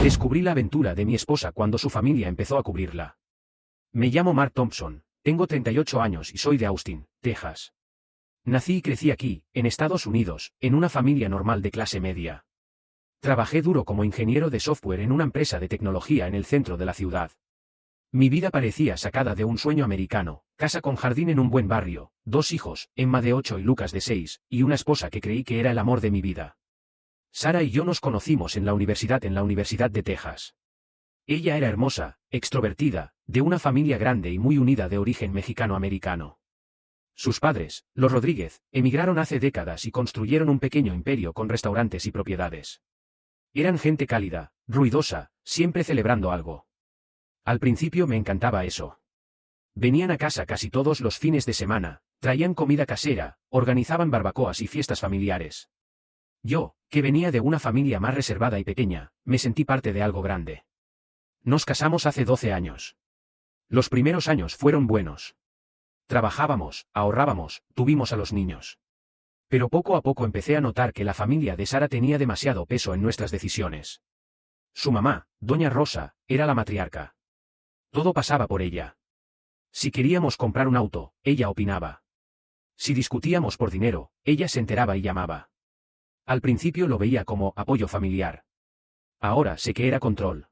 Descubrí la aventura de mi esposa cuando su familia empezó a cubrirla. Me llamo Mark Thompson, tengo 38 años y soy de Austin, Texas. Nací y crecí aquí, en Estados Unidos, en una familia normal de clase media. Trabajé duro como ingeniero de software en una empresa de tecnología en el centro de la ciudad. Mi vida parecía sacada de un sueño americano, casa con jardín en un buen barrio, 2 hijos, Emma de 8 y Lucas de 6, y una esposa que creí que era el amor de mi vida. Sara y yo nos conocimos en la Universidad de Texas. Ella era hermosa, extrovertida, de una familia grande y muy unida de origen mexicano-americano. Sus padres, los Rodríguez, emigraron hace décadas y construyeron un pequeño imperio con restaurantes y propiedades. Eran gente cálida, ruidosa, siempre celebrando algo. Al principio me encantaba eso. Venían a casa casi todos los fines de semana, traían comida casera, organizaban barbacoas y fiestas familiares. Yo, que venía de una familia más reservada y pequeña, me sentí parte de algo grande. Nos casamos hace 12 años. Los primeros años fueron buenos. Trabajábamos, ahorrábamos, tuvimos a los niños. Pero poco a poco empecé a notar que la familia de Sara tenía demasiado peso en nuestras decisiones. Su mamá, doña Rosa, era la matriarca. Todo pasaba por ella. Si queríamos comprar un auto, ella opinaba. Si discutíamos por dinero, ella se enteraba y llamaba. Al principio lo veía como apoyo familiar. Ahora sé que era control.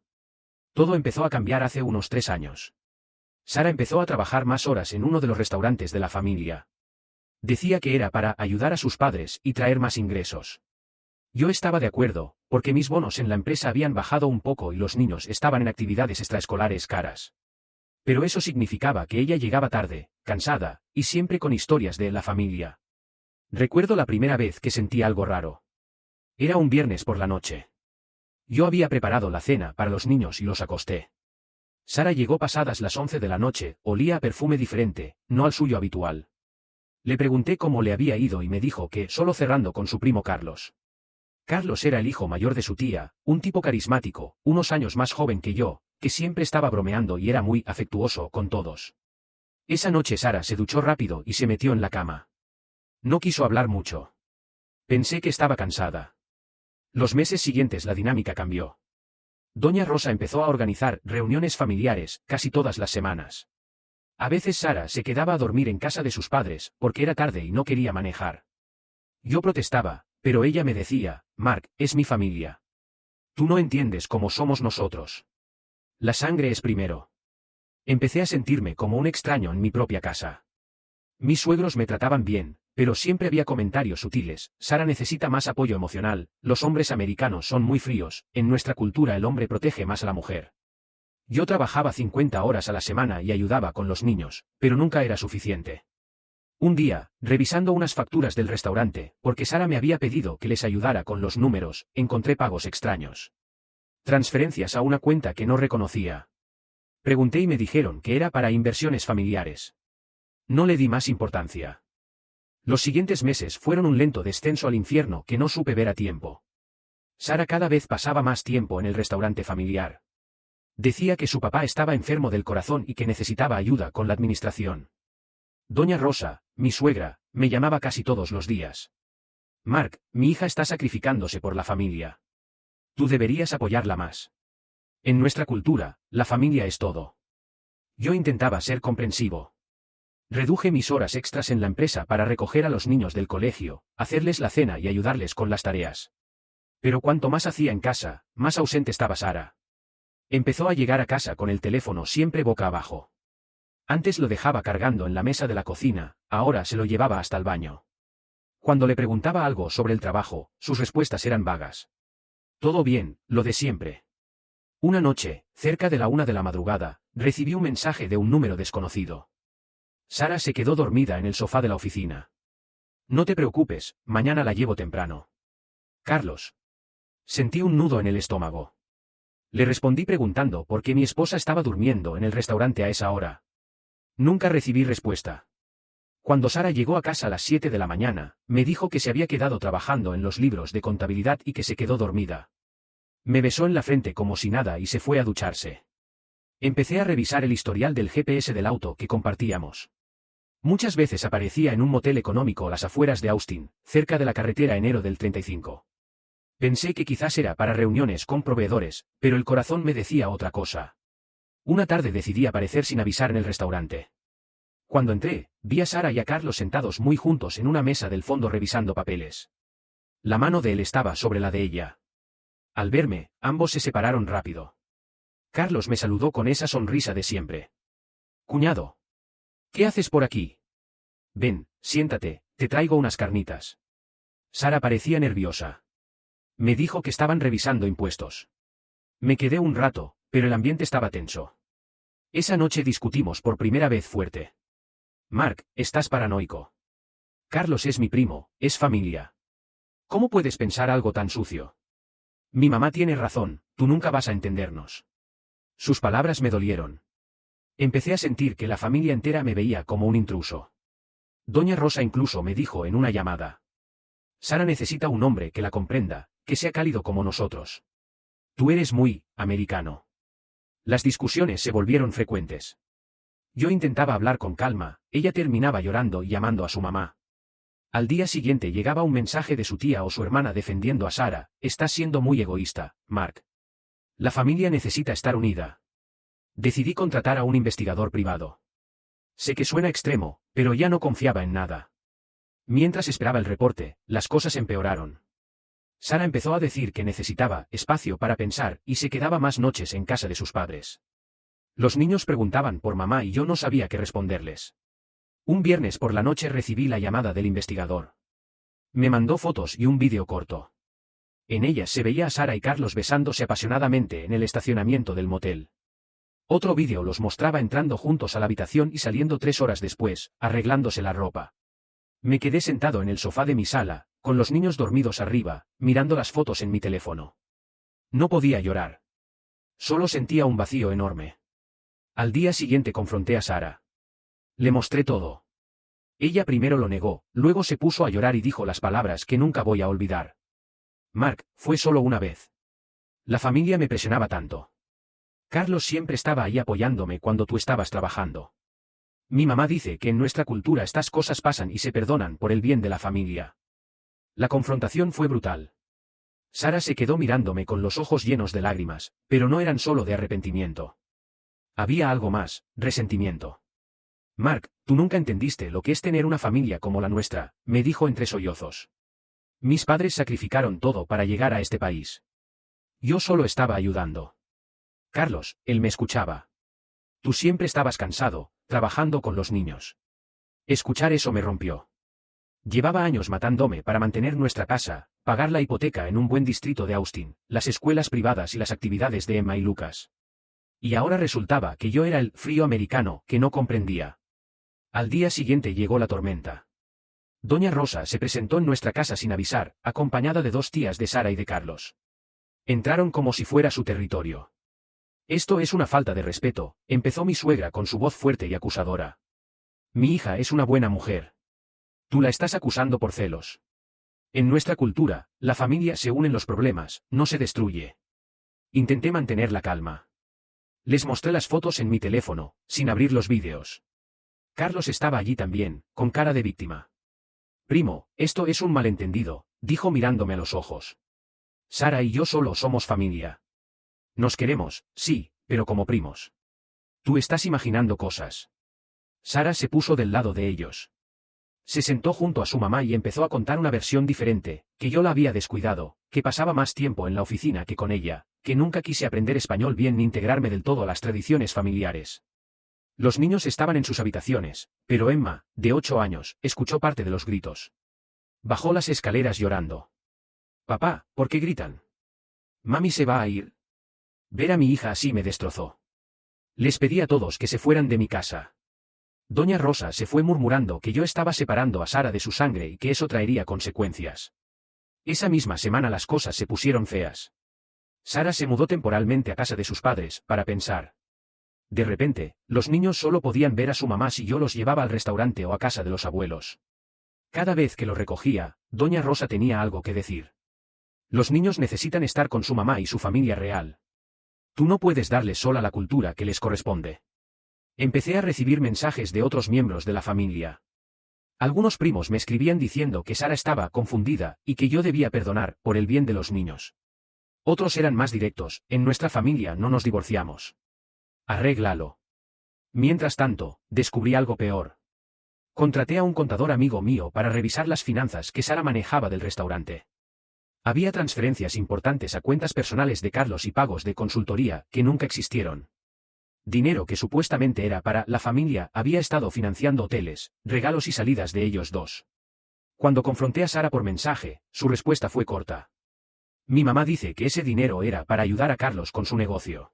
Todo empezó a cambiar hace unos 3 años. Sara empezó a trabajar más horas en uno de los restaurantes de la familia. Decía que era para ayudar a sus padres y traer más ingresos. Yo estaba de acuerdo, porque mis bonos en la empresa habían bajado un poco y los niños estaban en actividades extraescolares caras. Pero eso significaba que ella llegaba tarde, cansada, y siempre con historias de la familia. Recuerdo la primera vez que sentí algo raro. Era un viernes por la noche. Yo había preparado la cena para los niños y los acosté. Sara llegó pasadas las 11 de la noche, olía a perfume diferente, no al suyo habitual. Le pregunté cómo le había ido y me dijo que solo cerrando con su primo Carlos. Carlos era el hijo mayor de su tía, un tipo carismático, unos años más joven que yo, que siempre estaba bromeando y era muy afectuoso con todos. Esa noche Sara se duchó rápido y se metió en la cama. No quiso hablar mucho. Pensé que estaba cansada. Los meses siguientes la dinámica cambió. Doña Rosa empezó a organizar reuniones familiares, casi todas las semanas. A veces Sara se quedaba a dormir en casa de sus padres, porque era tarde y no quería manejar. Yo protestaba, pero ella me decía, Mark, es mi familia. Tú no entiendes cómo somos nosotros. La sangre es primero. Empecé a sentirme como un extraño en mi propia casa. Mis suegros me trataban bien, pero siempre había comentarios sutiles. Sara necesita más apoyo emocional, los hombres americanos son muy fríos, en nuestra cultura el hombre protege más a la mujer. Yo trabajaba 50 horas a la semana y ayudaba con los niños, pero nunca era suficiente. Un día, revisando unas facturas del restaurante, porque Sara me había pedido que les ayudara con los números, encontré pagos extraños. Transferencias a una cuenta que no reconocía. Pregunté y me dijeron que era para inversiones familiares. No le di más importancia. Los siguientes meses fueron un lento descenso al infierno que no supe ver a tiempo. Sara cada vez pasaba más tiempo en el restaurante familiar. Decía que su papá estaba enfermo del corazón y que necesitaba ayuda con la administración. Doña Rosa, mi suegra, me llamaba casi todos los días. Mark, mi hija está sacrificándose por la familia. Tú deberías apoyarla más. En nuestra cultura, la familia es todo. Yo intentaba ser comprensivo. Reduje mis horas extras en la empresa para recoger a los niños del colegio, hacerles la cena y ayudarles con las tareas. Pero cuanto más hacía en casa, más ausente estaba Sara. Empezó a llegar a casa con el teléfono siempre boca abajo. Antes lo dejaba cargando en la mesa de la cocina, ahora se lo llevaba hasta el baño. Cuando le preguntaba algo sobre el trabajo, sus respuestas eran vagas. Todo bien, lo de siempre. Una noche, cerca de la 1 de la madrugada, recibí un mensaje de un número desconocido. Sara se quedó dormida en el sofá de la oficina. No te preocupes, mañana la llevo temprano. Carlos. Sentí un nudo en el estómago. Le respondí preguntando por qué mi esposa estaba durmiendo en el restaurante a esa hora. Nunca recibí respuesta. Cuando Sara llegó a casa a las 7 de la mañana, me dijo que se había quedado trabajando en los libros de contabilidad y que se quedó dormida. Me besó en la frente como si nada y se fue a ducharse. Empecé a revisar el historial del GPS del auto que compartíamos. Muchas veces aparecía en un motel económico a las afueras de Austin, cerca de la carretera enero del 35. Pensé que quizás era para reuniones con proveedores, pero el corazón me decía otra cosa. Una tarde decidí aparecer sin avisar en el restaurante. Cuando entré, vi a Sara y a Carlos sentados muy juntos en una mesa del fondo revisando papeles. La mano de él estaba sobre la de ella. Al verme, ambos se separaron rápido. Carlos me saludó con esa sonrisa de siempre. Cuñado. ¿Qué haces por aquí? Ven, siéntate, te traigo unas carnitas. Sara parecía nerviosa. Me dijo que estaban revisando impuestos. Me quedé un rato, pero el ambiente estaba tenso. Esa noche discutimos por primera vez fuerte. Mark, estás paranoico. Carlos es mi primo, es familia. ¿Cómo puedes pensar algo tan sucio? Mi mamá tiene razón, tú nunca vas a entendernos. Sus palabras me dolieron. Empecé a sentir que la familia entera me veía como un intruso. Doña Rosa incluso me dijo en una llamada. Sara necesita un hombre que la comprenda, que sea cálido como nosotros. Tú eres muy americano. Las discusiones se volvieron frecuentes. Yo intentaba hablar con calma, ella terminaba llorando y llamando a su mamá. Al día siguiente llegaba un mensaje de su tía o su hermana defendiendo a Sara, estás siendo muy egoísta, Mark. La familia necesita estar unida. Decidí contratar a un investigador privado. Sé que suena extremo, pero ya no confiaba en nada. Mientras esperaba el reporte, las cosas empeoraron. Sara empezó a decir que necesitaba espacio para pensar y se quedaba más noches en casa de sus padres. Los niños preguntaban por mamá y yo no sabía qué responderles. Un viernes por la noche recibí la llamada del investigador. Me mandó fotos y un vídeo corto. En ellas se veía a Sara y Carlos besándose apasionadamente en el estacionamiento del motel. Otro vídeo los mostraba entrando juntos a la habitación y saliendo 3 horas después, arreglándose la ropa. Me quedé sentado en el sofá de mi sala, con los niños dormidos arriba, mirando las fotos en mi teléfono. No podía llorar. Solo sentía un vacío enorme. Al día siguiente confronté a Sara. Le mostré todo. Ella primero lo negó, luego se puso a llorar y dijo las palabras que nunca voy a olvidar. Mark, fue solo una vez. La familia me presionaba tanto. Carlos siempre estaba ahí apoyándome cuando tú estabas trabajando. Mi mamá dice que en nuestra cultura estas cosas pasan y se perdonan por el bien de la familia. La confrontación fue brutal. Sara se quedó mirándome con los ojos llenos de lágrimas, pero no eran solo de arrepentimiento. Había algo más, resentimiento. Mark, tú nunca entendiste lo que es tener una familia como la nuestra, me dijo entre sollozos. Mis padres sacrificaron todo para llegar a este país. Yo solo estaba ayudando. Carlos, él me escuchaba. Tú siempre estabas cansado, trabajando con los niños. Escuchar eso me rompió. Llevaba años matándome para mantener nuestra casa, pagar la hipoteca en un buen distrito de Austin, las escuelas privadas y las actividades de Emma y Lucas. Y ahora resultaba que yo era el frío americano que no comprendía. Al día siguiente llegó la tormenta. Doña Rosa se presentó en nuestra casa sin avisar, acompañada de 2 tías de Sara y de Carlos. Entraron como si fuera su territorio. Esto es una falta de respeto, empezó mi suegra con su voz fuerte y acusadora. Mi hija es una buena mujer. Tú la estás acusando por celos. En nuestra cultura, la familia se une en los problemas, no se destruye. Intenté mantener la calma. Les mostré las fotos en mi teléfono, sin abrir los vídeos. Carlos estaba allí también, con cara de víctima. Primo, esto es un malentendido, dijo mirándome a los ojos. Sara y yo solo somos familia. Nos queremos, sí, pero como primos. Tú estás imaginando cosas. Sara se puso del lado de ellos. Se sentó junto a su mamá y empezó a contar una versión diferente, que yo la había descuidado, que pasaba más tiempo en la oficina que con ella, que nunca quise aprender español bien ni integrarme del todo a las tradiciones familiares. Los niños estaban en sus habitaciones, pero Emma, de 8 años, escuchó parte de los gritos. Bajó las escaleras llorando. Papá, ¿por qué gritan? Mami se va a ir. Ver a mi hija así me destrozó. Les pedí a todos que se fueran de mi casa. Doña Rosa se fue murmurando que yo estaba separando a Sara de su sangre y que eso traería consecuencias. Esa misma semana las cosas se pusieron feas. Sara se mudó temporalmente a casa de sus padres, para pensar. De repente, los niños solo podían ver a su mamá si yo los llevaba al restaurante o a casa de los abuelos. Cada vez que los recogía, Doña Rosa tenía algo que decir. Los niños necesitan estar con su mamá y su familia real. Tú no puedes darles sola la cultura que les corresponde. Empecé a recibir mensajes de otros miembros de la familia. Algunos primos me escribían diciendo que Sara estaba confundida y que yo debía perdonar por el bien de los niños. Otros eran más directos: en nuestra familia no nos divorciamos. Arréglalo. Mientras tanto, descubrí algo peor. Contraté a un contador amigo mío para revisar las finanzas que Sara manejaba del restaurante. Había transferencias importantes a cuentas personales de Carlos y pagos de consultoría que nunca existieron. Dinero que supuestamente era para la familia había estado financiando hoteles, regalos y salidas de ellos dos. Cuando confronté a Sara por mensaje, su respuesta fue corta. Mi mamá dice que ese dinero era para ayudar a Carlos con su negocio.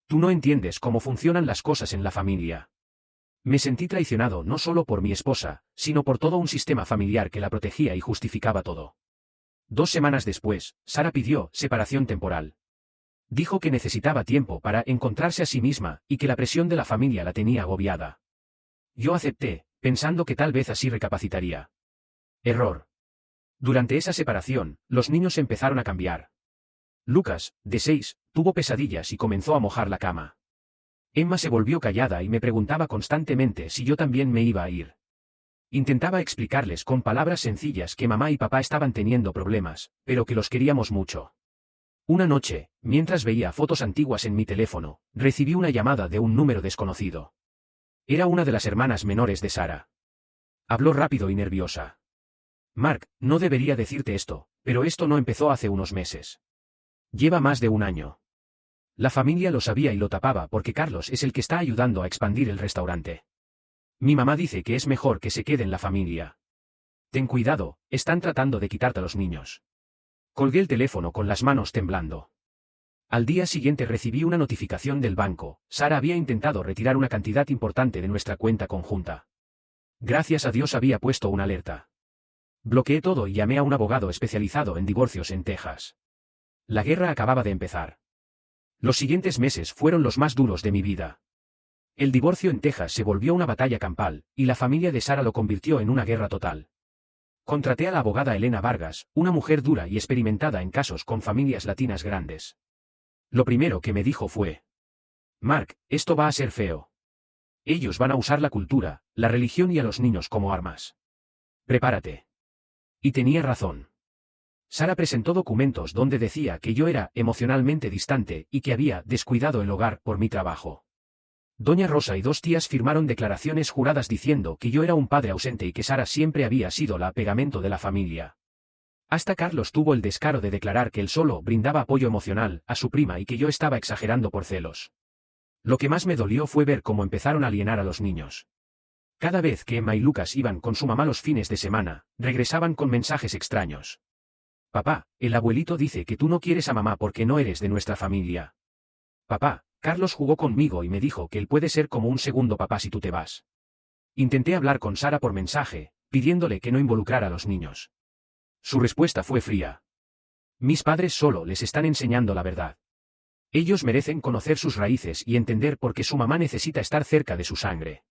Tú no entiendes cómo funcionan las cosas en la familia. Me sentí traicionado no solo por mi esposa, sino por todo un sistema familiar que la protegía y justificaba todo. 2 semanas después, Sara pidió separación temporal. Dijo que necesitaba tiempo para encontrarse a sí misma y que la presión de la familia la tenía agobiada. Yo acepté, pensando que tal vez así recapacitaría. Error. Durante esa separación, los niños empezaron a cambiar. Lucas, de 6, tuvo pesadillas y comenzó a mojar la cama. Emma se volvió callada y me preguntaba constantemente si yo también me iba a ir. Intentaba explicarles con palabras sencillas que mamá y papá estaban teniendo problemas, pero que los queríamos mucho. Una noche, mientras veía fotos antiguas en mi teléfono, recibí una llamada de un número desconocido. Era una de las hermanas menores de Sara. Habló rápido y nerviosa. Mark, no debería decirte esto, pero esto no empezó hace unos meses. Lleva más de 1 año. La familia lo sabía y lo tapaba porque Carlos es el que está ayudando a expandir el restaurante. Mi mamá dice que es mejor que se quede en la familia. Ten cuidado, están tratando de quitarte a los niños. Colgué el teléfono con las manos temblando. Al día siguiente recibí una notificación del banco: Sara había intentado retirar una cantidad importante de nuestra cuenta conjunta. Gracias a Dios había puesto una alerta. Bloqueé todo y llamé a un abogado especializado en divorcios en Texas. La guerra acababa de empezar. Los siguientes meses fueron los más duros de mi vida. El divorcio en Texas se volvió una batalla campal, y la familia de Sara lo convirtió en una guerra total. Contraté a la abogada Elena Vargas, una mujer dura y experimentada en casos con familias latinas grandes. Lo primero que me dijo fue: Mark, esto va a ser feo. Ellos van a usar la cultura, la religión y a los niños como armas. Prepárate. Y tenía razón. Sara presentó documentos donde decía que yo era emocionalmente distante y que había descuidado el hogar por mi trabajo. Doña Rosa y 2 tías firmaron declaraciones juradas diciendo que yo era un padre ausente y que Sara siempre había sido la pegamento de la familia. Hasta Carlos tuvo el descaro de declarar que él solo brindaba apoyo emocional a su prima y que yo estaba exagerando por celos. Lo que más me dolió fue ver cómo empezaron a alienar a los niños. Cada vez que Emma y Lucas iban con su mamá los fines de semana, regresaban con mensajes extraños. Papá, el abuelito dice que tú no quieres a mamá porque no eres de nuestra familia. Papá, Carlos jugó conmigo y me dijo que él puede ser como un segundo papá si tú te vas. Intenté hablar con Sara por mensaje, pidiéndole que no involucrara a los niños. Su respuesta fue fría. Mis padres solo les están enseñando la verdad. Ellos merecen conocer sus raíces y entender por qué su mamá necesita estar cerca de su sangre.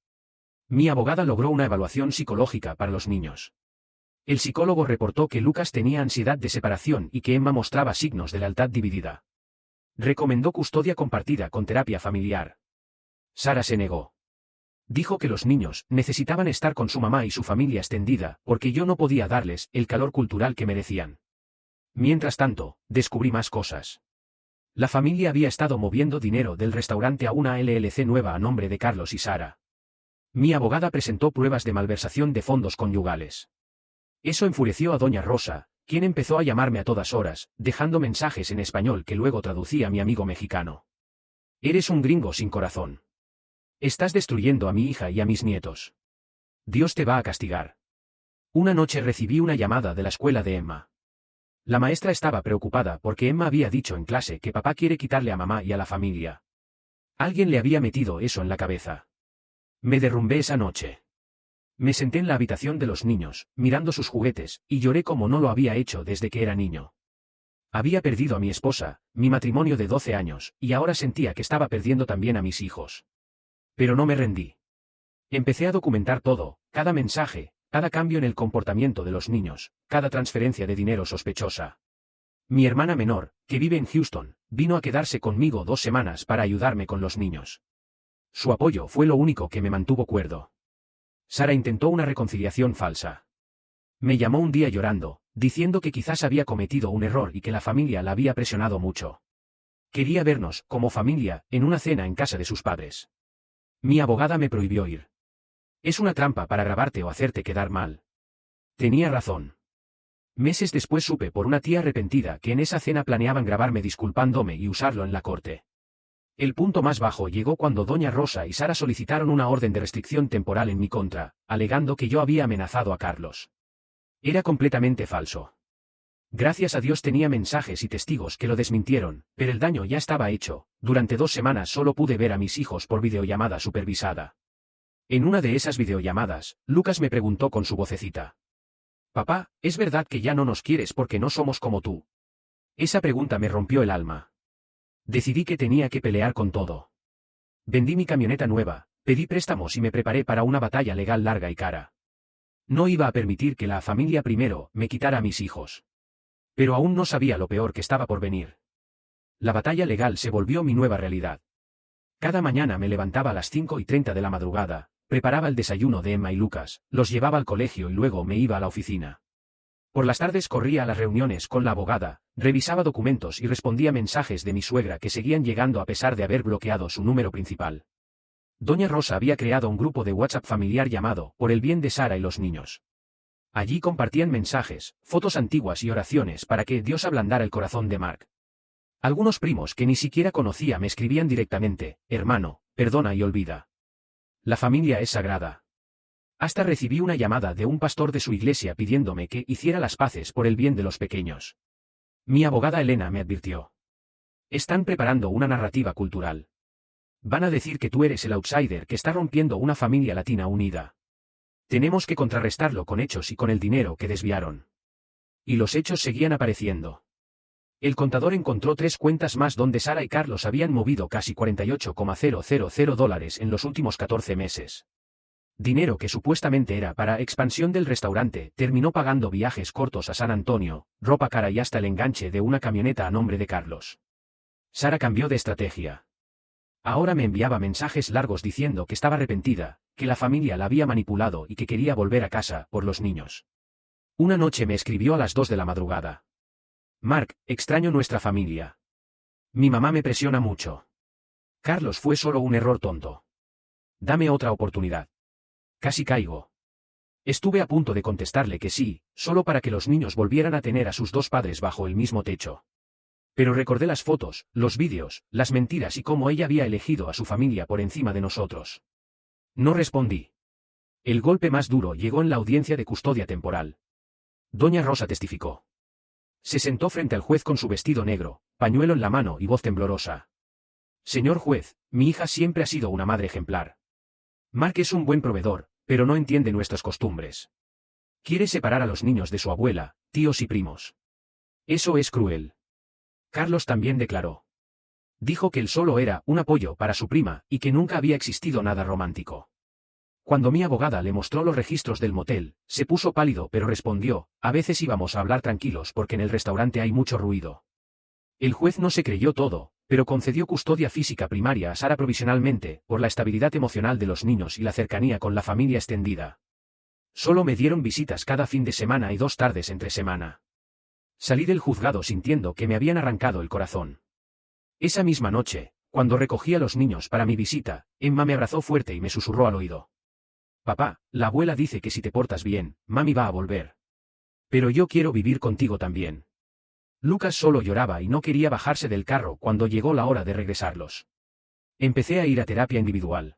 Mi abogada logró una evaluación psicológica para los niños. El psicólogo reportó que Lucas tenía ansiedad de separación y que Emma mostraba signos de lealtad dividida. Recomendó custodia compartida con terapia familiar. Sara se negó. Dijo que los niños necesitaban estar con su mamá y su familia extendida, porque yo no podía darles el calor cultural que merecían. Mientras tanto, descubrí más cosas. La familia había estado moviendo dinero del restaurante a una LLC nueva a nombre de Carlos y Sara. Mi abogada presentó pruebas de malversación de fondos conyugales. Eso enfureció a Doña Rosa, quien empezó a llamarme a todas horas, dejando mensajes en español que luego traducía a mi amigo mexicano. Eres un gringo sin corazón. Estás destruyendo a mi hija y a mis nietos. Dios te va a castigar. Una noche recibí una llamada de la escuela de Emma. La maestra estaba preocupada porque Emma había dicho en clase que papá quiere quitarle a mamá y a la familia. Alguien le había metido eso en la cabeza. Me derrumbé esa noche. Me senté en la habitación de los niños, mirando sus juguetes, y lloré como no lo había hecho desde que era niño. Había perdido a mi esposa, mi matrimonio de 12 años, y ahora sentía que estaba perdiendo también a mis hijos. Pero no me rendí. Empecé a documentar todo, cada mensaje, cada cambio en el comportamiento de los niños, cada transferencia de dinero sospechosa. Mi hermana menor, que vive en Houston, vino a quedarse conmigo 2 semanas para ayudarme con los niños. Su apoyo fue lo único que me mantuvo cuerdo. Sara intentó una reconciliación falsa. Me llamó un día llorando, diciendo que quizás había cometido un error y que la familia la había presionado mucho. Quería vernos, como familia, en una cena en casa de sus padres. Mi abogada me prohibió ir. Es una trampa para grabarte o hacerte quedar mal. Tenía razón. Meses después supe por una tía arrepentida que en esa cena planeaban grabarme disculpándome y usarlo en la corte. El punto más bajo llegó cuando doña Rosa y Sara solicitaron una orden de restricción temporal en mi contra, alegando que yo había amenazado a Carlos. Era completamente falso. Gracias a Dios tenía mensajes y testigos que lo desmintieron, pero el daño ya estaba hecho. Durante 2 semanas solo pude ver a mis hijos por videollamada supervisada. En una de esas videollamadas, Lucas me preguntó con su vocecita: «Papá, ¿es verdad que ya no nos quieres porque no somos como tú?». Esa pregunta me rompió el alma. Decidí que tenía que pelear con todo. Vendí mi camioneta nueva, pedí préstamos y me preparé para una batalla legal larga y cara. No iba a permitir que la familia primero me quitara a mis hijos. Pero aún no sabía lo peor que estaba por venir. La batalla legal se volvió mi nueva realidad. Cada mañana me levantaba a las 5:30 de la madrugada, preparaba el desayuno de Emma y Lucas, los llevaba al colegio y luego me iba a la oficina. Por las tardes corría a las reuniones con la abogada, revisaba documentos y respondía mensajes de mi suegra que seguían llegando a pesar de haber bloqueado su número principal. Doña Rosa había creado un grupo de WhatsApp familiar llamado Por el bien de Sara y los niños. Allí compartían mensajes, fotos antiguas y oraciones para que Dios ablandara el corazón de Mark. Algunos primos que ni siquiera conocía me escribían directamente: «Hermano, perdona y olvida. La familia es sagrada». Hasta recibí una llamada de un pastor de su iglesia pidiéndome que hiciera las paces por el bien de los pequeños. Mi abogada Elena me advirtió: «Están preparando una narrativa cultural. Van a decir que tú eres el outsider que está rompiendo una familia latina unida. Tenemos que contrarrestarlo con hechos y con el dinero que desviaron». Y los hechos seguían apareciendo. El contador encontró 3 cuentas más donde Sara y Carlos habían movido casi $48,000 en los últimos 14 meses. Dinero que supuestamente era para expansión del restaurante terminó pagando viajes cortos a San Antonio, ropa cara y hasta el enganche de una camioneta a nombre de Carlos. Sara cambió de estrategia. Ahora me enviaba mensajes largos diciendo que estaba arrepentida, que la familia la había manipulado y que quería volver a casa por los niños. Una noche me escribió a las 2 de la madrugada: «Mark, extraño nuestra familia. Mi mamá me presiona mucho. Carlos fue solo un error tonto. Dame otra oportunidad». Casi caigo. Estuve a punto de contestarle que sí, solo para que los niños volvieran a tener a sus 2 padres bajo el mismo techo. Pero recordé las fotos, los vídeos, las mentiras y cómo ella había elegido a su familia por encima de nosotros. No respondí. El golpe más duro llegó en la audiencia de custodia temporal. Doña Rosa testificó. Se sentó frente al juez con su vestido negro, pañuelo en la mano y voz temblorosa. «Señor juez, mi hija siempre ha sido una madre ejemplar. Mark es un buen proveedor, pero no entiende nuestras costumbres. Quiere separar a los niños de su abuela, tíos y primos. Eso es cruel». Carlos también declaró. Dijo que él solo era un apoyo para su prima y que nunca había existido nada romántico. Cuando mi abogada le mostró los registros del motel, se puso pálido pero respondió: «A veces íbamos a hablar tranquilos porque en el restaurante hay mucho ruido». El juez no se creyó todo, pero concedió custodia física primaria a Sara provisionalmente, por la estabilidad emocional de los niños y la cercanía con la familia extendida. Solo me dieron visitas cada fin de semana y 2 tardes entre semana. Salí del juzgado sintiendo que me habían arrancado el corazón. Esa misma noche, cuando recogí a los niños para mi visita, Emma me abrazó fuerte y me susurró al oído: «Papá, la abuela dice que si te portas bien, mami va a volver. Pero yo quiero vivir contigo también». Lucas solo lloraba y no quería bajarse del carro cuando llegó la hora de regresarlos. Empecé a ir a terapia individual.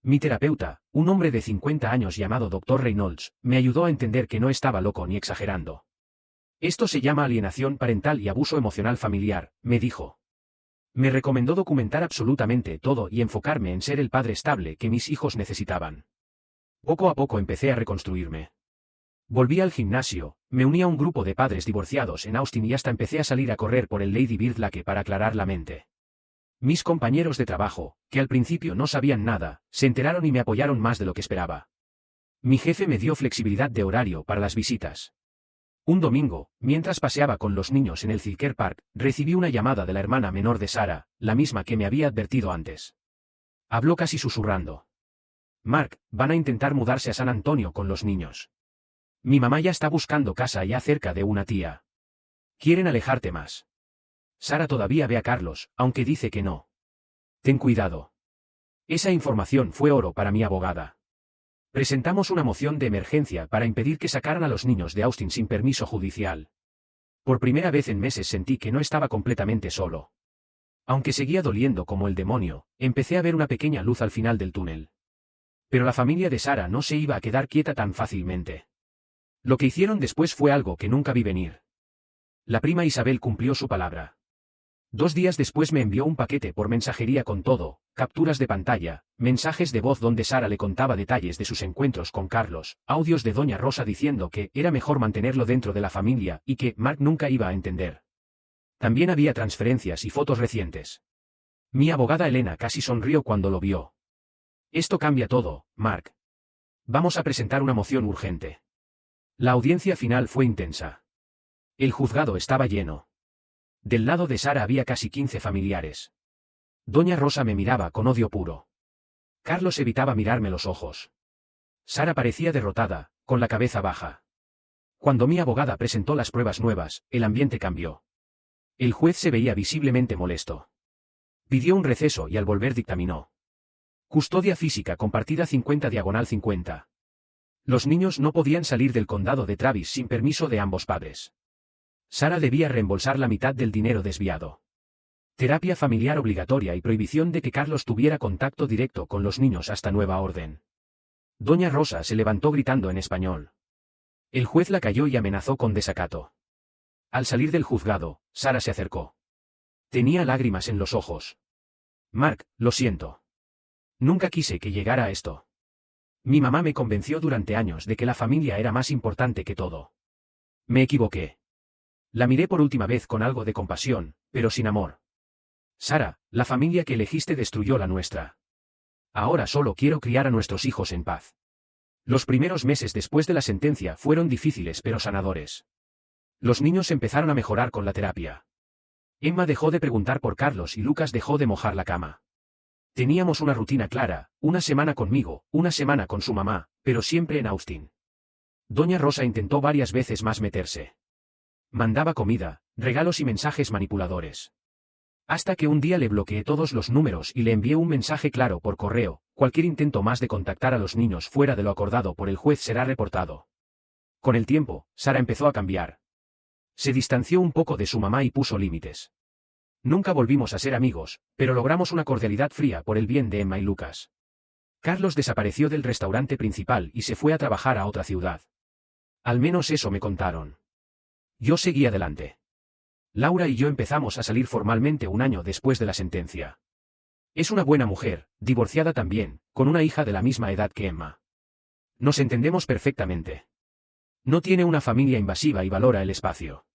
Mi terapeuta, un hombre de 50 años llamado Dr. Reynolds, me ayudó a entender que no estaba loco ni exagerando. «Esto se llama alienación parental y abuso emocional familiar», me dijo. Me recomendó documentar absolutamente todo y enfocarme en ser el padre estable que mis hijos necesitaban. Poco a poco empecé a reconstruirme. Volví al gimnasio, me uní a un grupo de padres divorciados en Austin y hasta empecé a salir a correr por el Lady Bird Lake para aclarar la mente. Mis compañeros de trabajo, que al principio no sabían nada, se enteraron y me apoyaron más de lo que esperaba. Mi jefe me dio flexibilidad de horario para las visitas. Un domingo, mientras paseaba con los niños en el Zilker Park, recibí una llamada de la hermana menor de Sara, la misma que me había advertido antes. Habló casi susurrando. Mark, van a intentar mudarse a San Antonio con los niños. Mi mamá ya está buscando casa allá cerca de una tía. Quieren alejarte más. Sara todavía ve a Carlos, aunque dice que no. Ten cuidado. Esa información fue oro para mi abogada. Presentamos una moción de emergencia para impedir que sacaran a los niños de Austin sin permiso judicial. Por primera vez en meses sentí que no estaba completamente solo. Aunque seguía doliendo como el demonio, empecé a ver una pequeña luz al final del túnel. Pero la familia de Sara no se iba a quedar quieta tan fácilmente. Lo que hicieron después fue algo que nunca vi venir. La prima Isabel cumplió su palabra. 2 días después me envió un paquete por mensajería con todo, capturas de pantalla, mensajes de voz donde Sara le contaba detalles de sus encuentros con Carlos, audios de Doña Rosa diciendo que era mejor mantenerlo dentro de la familia y que Mark nunca iba a entender. También había transferencias y fotos recientes. Mi abogada Elena casi sonrió cuando lo vio. Esto cambia todo, Mark. Vamos a presentar una moción urgente. La audiencia final fue intensa. El juzgado estaba lleno. Del lado de Sara había casi 15 familiares. Doña Rosa me miraba con odio puro. Carlos evitaba mirarme los ojos. Sara parecía derrotada, con la cabeza baja. Cuando mi abogada presentó las pruebas nuevas, el ambiente cambió. El juez se veía visiblemente molesto. Pidió un receso y al volver dictaminó. Custodia física compartida 50/50. Los niños no podían salir del condado de Travis sin permiso de ambos padres. Sara debía reembolsar la mitad del dinero desviado. Terapia familiar obligatoria y prohibición de que Carlos tuviera contacto directo con los niños hasta nueva orden. Doña Rosa se levantó gritando en español. El juez la calló y amenazó con desacato. Al salir del juzgado, Sara se acercó. Tenía lágrimas en los ojos. Mark, lo siento. Nunca quise que llegara a esto. Mi mamá me convenció durante años de que la familia era más importante que todo. Me equivoqué. La miré por última vez con algo de compasión, pero sin amor. Sara, la familia que elegiste destruyó la nuestra. Ahora solo quiero criar a nuestros hijos en paz. Los primeros meses después de la sentencia fueron difíciles pero sanadores. Los niños empezaron a mejorar con la terapia. Emma dejó de preguntar por Carlos y Lucas dejó de mojar la cama. Teníamos una rutina clara, una semana conmigo, una semana con su mamá, pero siempre en Austin. Doña Rosa intentó varias veces más meterse. Mandaba comida, regalos y mensajes manipuladores. Hasta que un día le bloqueé todos los números y le envié un mensaje claro por correo: cualquier intento más de contactar a los niños fuera de lo acordado por el juez será reportado. Con el tiempo, Sara empezó a cambiar. Se distanció un poco de su mamá y puso límites. Nunca volvimos a ser amigos, pero logramos una cordialidad fría por el bien de Emma y Lucas. Carlos desapareció del restaurante principal y se fue a trabajar a otra ciudad. Al menos eso me contaron. Yo seguí adelante. Laura y yo empezamos a salir formalmente un año después de la sentencia. Es una buena mujer, divorciada también, con una hija de la misma edad que Emma. Nos entendemos perfectamente. No tiene una familia invasiva y valora el espacio.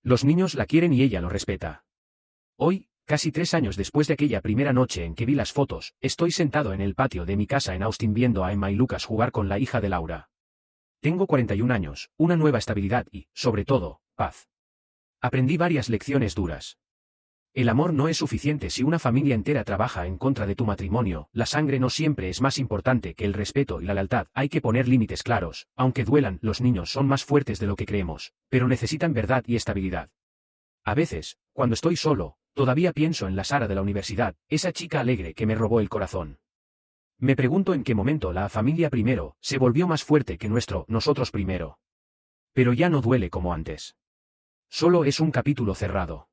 Los niños la quieren y ella lo respeta. Hoy, casi 3 años después de aquella primera noche en que vi las fotos, estoy sentado en el patio de mi casa en Austin viendo a Emma y Lucas jugar con la hija de Laura. Tengo 41 años, una nueva estabilidad y, sobre todo, paz. Aprendí varias lecciones duras. El amor no es suficiente si una familia entera trabaja en contra de tu matrimonio, la sangre no siempre es más importante que el respeto y la lealtad, hay que poner límites claros, aunque duelan, los niños son más fuertes de lo que creemos, pero necesitan verdad y estabilidad. A veces, cuando estoy solo, todavía pienso en la Sara de la universidad, esa chica alegre que me robó el corazón. Me pregunto en qué momento la familia primero se volvió más fuerte que nosotros primero. Pero ya no duele como antes. Solo es un capítulo cerrado.